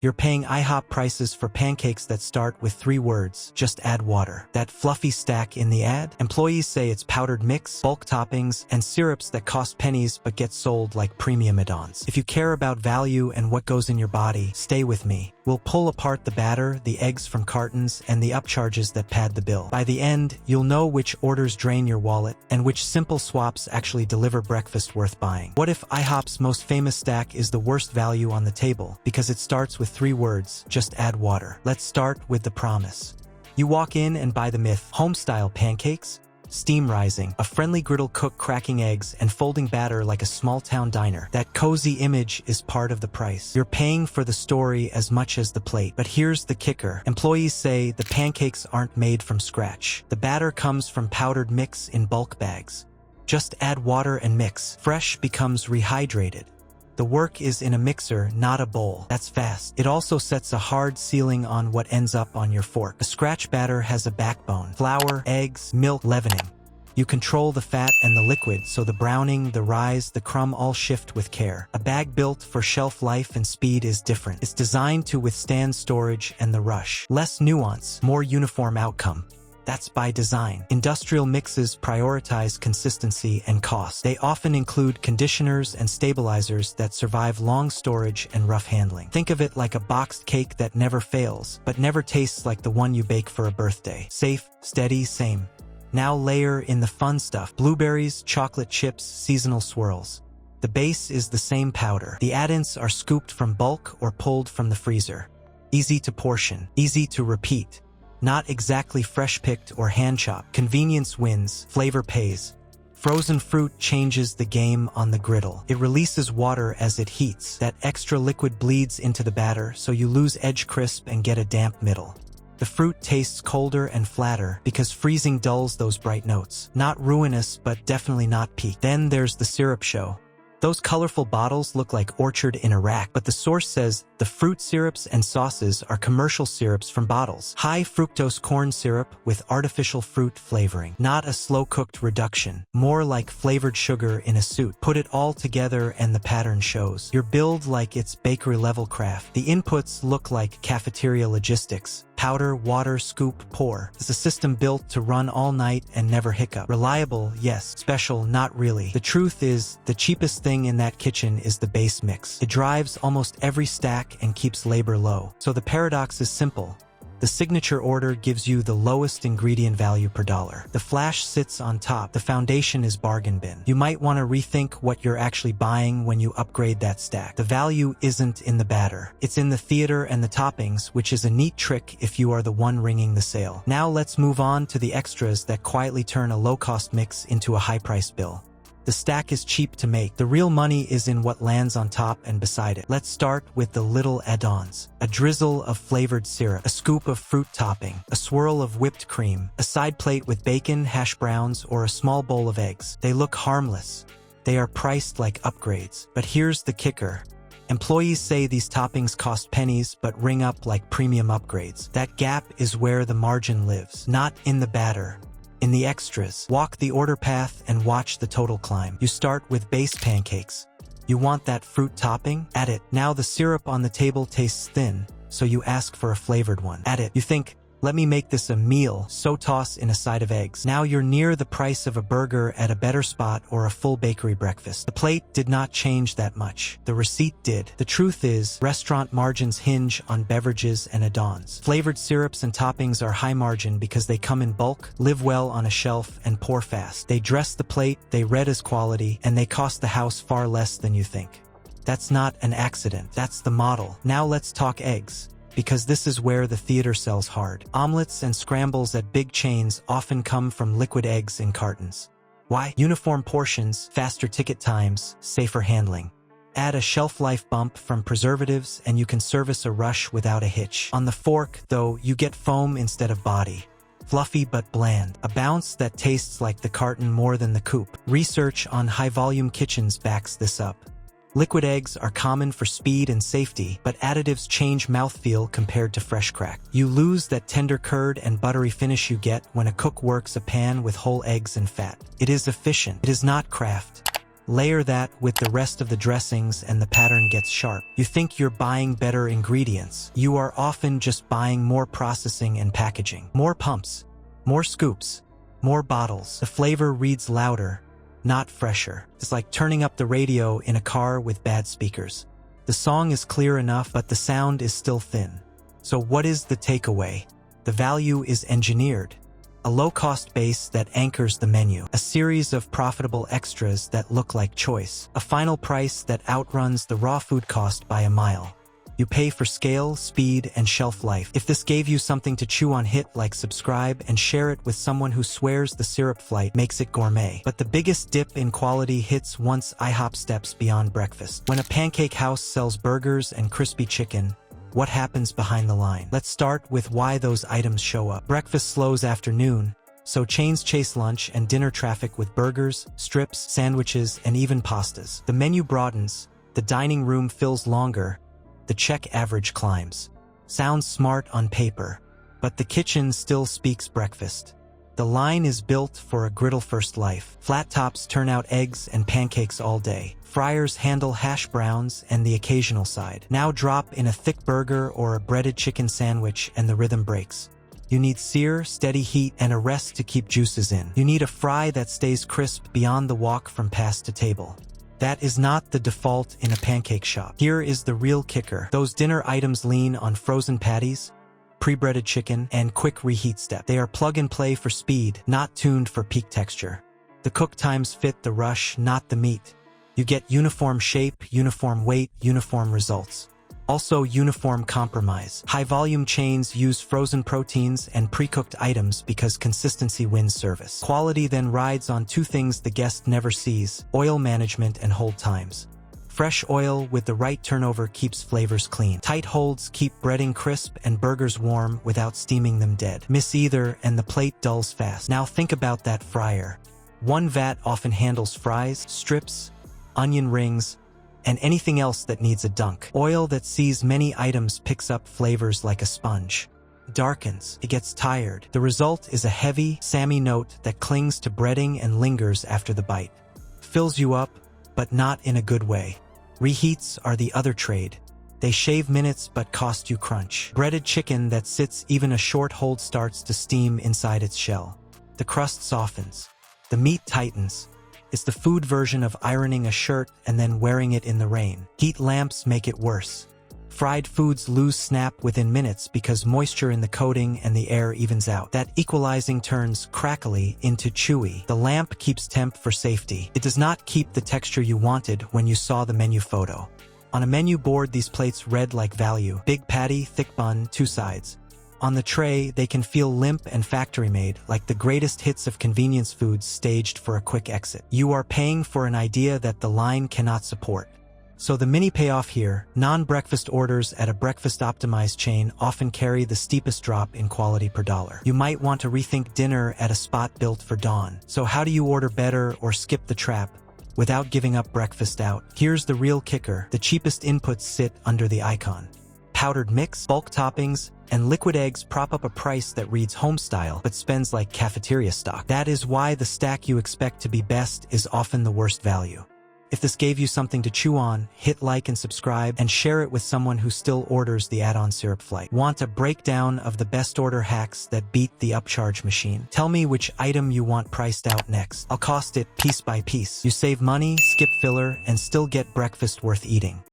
You're paying IHOP prices for pancakes that start with 3 words, just add water. That fluffy stack in the ad? Employees say it's powdered mix, bulk toppings, and syrups that cost pennies but get sold like premium add-ons. If you care about value and what goes in your body, stay with me. We'll pull apart the batter, the eggs from cartons, and the upcharges that pad the bill. By the end, you'll know which orders drain your wallet and which simple swaps actually deliver breakfast worth buying. What if IHOP's most famous stack is the worst value on the table because it starts with 3 words, just add water? Let's start with the promise. You walk in and buy the myth. Home-style pancakes? Steam rising, a friendly griddle cook cracking eggs and folding batter like a small-town diner. That cozy image is part of the price. You're paying for the story as much as the plate. But here's the kicker. Employees say the pancakes aren't made from scratch. The batter comes from powdered mix in bulk bags. Just add water and mix. Fresh becomes rehydrated. The work is in a mixer, not a bowl. That's fast. It also sets a hard ceiling on what ends up on your fork. A scratch batter has a backbone. Flour, eggs, milk, leavening. You control the fat and the liquid, so the browning, the rise, the crumb all shift with care. A bag built for shelf life and speed is different. It's designed to withstand storage and the rush. Less nuance, more uniform outcome. That's by design. Industrial mixes prioritize consistency and cost. They often include conditioners and stabilizers that survive long storage and rough handling. Think of it like a boxed cake that never fails, but never tastes like the one you bake for a birthday. Safe, steady, same. Now layer in the fun stuff. Blueberries, chocolate chips, seasonal swirls. The base is the same powder. The add-ins are scooped from bulk or pulled from the freezer. Easy to portion, easy to repeat. Not exactly fresh-picked or hand-chopped. Convenience wins, flavor pays. Frozen fruit changes the game on the griddle. It releases water as it heats. That extra liquid bleeds into the batter, so you lose edge crisp and get a damp middle. The fruit tastes colder and flatter because freezing dulls those bright notes. Not ruinous, but definitely not peak. Then there's the syrup show. Those colorful bottles look like orchard in Iraq, but the source says the fruit syrups and sauces are commercial syrups from bottles. High fructose corn syrup with artificial fruit flavoring. Not a slow-cooked reduction. More like flavored sugar in a suit. Put it all together and the pattern shows. You're billed like it's bakery-level craft. The inputs look like cafeteria logistics. Powder, water, scoop, pour. It's a system built to run all night and never hiccup. Reliable, yes. Special, not really. The truth is, the cheapest thing in that kitchen is the base mix. It drives almost every stack and keeps labor low. So the paradox is simple. The signature order gives you the lowest ingredient value per dollar. The flash sits on top. The foundation is bargain bin. You might want to rethink what you're actually buying when you upgrade that stack. The value isn't in the batter. It's in the theater and the toppings, which is a neat trick if you are the one ringing the sale. Now let's move on to the extras that quietly turn a low-cost mix into a high-price bill. The stack is cheap to make. The real money is in what lands on top and beside it. Let's start with the little add-ons. A drizzle of flavored syrup, a scoop of fruit topping, a swirl of whipped cream, a side plate with bacon, hash browns, or a small bowl of eggs. They look harmless. They are priced like upgrades. But here's the kicker. Employees say these toppings cost pennies but ring up like premium upgrades. That gap is where the margin lives, not in the batter. In the extras, walk the order path and watch the total climb. You start with base pancakes. You want that fruit topping? Add it. Now the syrup on the table tastes thin, so you ask for a flavored one. Add it. You think, let me make this a meal, so toss in a side of eggs. Now you're near the price of a burger at a better spot or a full bakery breakfast. The plate did not change that much. The receipt did. The truth is, restaurant margins hinge on beverages and add-ons. Flavored syrups and toppings are high margin because they come in bulk, live well on a shelf, and pour fast. They dress the plate, they read as quality, and they cost the house far less than you think. That's not an accident. That's the model. Now let's talk eggs. Because this is where the theater sells hard. Omelets and scrambles at big chains often come from liquid eggs in cartons. Why? Uniform portions, faster ticket times, safer handling. Add a shelf life bump from preservatives and you can service a rush without a hitch. On the fork, though, you get foam instead of body. Fluffy but bland. A bounce that tastes like the carton more than the coupe. Research on high-volume kitchens backs this up. Liquid eggs are common for speed and safety, but additives change mouthfeel compared to fresh crack. You lose that tender curd and buttery finish you get when a cook works a pan with whole eggs and fat. It is efficient. It is not craft. Layer that with the rest of the dressings and the pattern gets sharp. You think you're buying better ingredients. You are often just buying more processing and packaging. More pumps, more scoops, more bottles. The flavor reads louder, not fresher. It's like turning up the radio in a car with bad speakers. The song is clear enough, but the sound is still thin. So what is the takeaway? The value is engineered. A low-cost base that anchors the menu. A series of profitable extras that look like choice. A final price that outruns the raw food cost by a mile. You pay for scale, speed, and shelf life. If this gave you something to chew on, hit like, subscribe, and share it with someone who swears the syrup flight makes it gourmet. But the biggest dip in quality hits once IHOP steps beyond breakfast. When a pancake house sells burgers and crispy chicken, what happens behind the line? Let's start with why those items show up. Breakfast slows after noon, so chains chase lunch and dinner traffic with burgers, strips, sandwiches, and even pastas. The menu broadens, the dining room fills longer, the check average climbs. Sounds smart on paper, but the kitchen still speaks breakfast. The line is built for a griddle-first life. Flat tops turn out eggs and pancakes all day. Fryers handle hash browns and the occasional side. Now drop in a thick burger or a breaded chicken sandwich and the rhythm breaks. You need sear, steady heat, and a rest to keep juices in. You need a fry that stays crisp beyond the walk from pass to table. That is not the default in a pancake shop. Here is the real kicker. Those dinner items lean on frozen patties, pre-breaded chicken, and quick reheat step. They are plug-and-play for speed, not tuned for peak texture. The cook times fit the rush, not the meat. You get uniform shape, uniform weight, uniform results. Also uniform compromise. High-volume chains use frozen proteins and pre-cooked items because consistency wins service. Quality then rides on two things the guest never sees: oil management and hold times. Fresh oil with the right turnover keeps flavors clean. Tight holds keep breading crisp and burgers warm without steaming them dead. Miss either and the plate dulls fast. Now think about that fryer. One vat often handles fries, strips, onion rings, and anything else that needs a dunk. Oil that sees many items picks up flavors like a sponge. Darkens, it gets tired. The result is a heavy, sammy note that clings to breading and lingers after the bite. Fills you up, but not in a good way. Reheats are the other trade. They shave minutes but cost you crunch. Breaded chicken that sits even a short hold starts to steam inside its shell. The crust softens. The meat tightens. It's the food version of ironing a shirt and then wearing it in the rain. Heat lamps make it worse. Fried foods lose snap within minutes because moisture in the coating and the air evens out. That equalizing turns crackly into chewy. The lamp keeps temp for safety. It does not keep the texture you wanted when you saw the menu photo. On a menu board, these plates read like value. Big patty, thick bun, two sides. On the tray, they can feel limp and factory-made, like the greatest hits of convenience foods staged for a quick exit. You are paying for an idea that the line cannot support. So the mini payoff here: non-breakfast orders at a breakfast-optimized chain often carry the steepest drop in quality per dollar. You might want to rethink dinner at a spot built for dawn. So how do you order better or skip the trap without giving up breakfast out? Here's the real kicker: the cheapest inputs sit under the icon. Powdered mix, bulk toppings, and liquid eggs prop up a price that reads home-style but spends like cafeteria stock. That is why the stack you expect to be best is often the worst value. If this gave you something to chew on, hit like and subscribe, and share it with someone who still orders the add-on syrup flight. Want a breakdown of the best order hacks that beat the upcharge machine? Tell me which item you want priced out next. I'll cost it piece by piece. You save money, skip filler, and still get breakfast worth eating.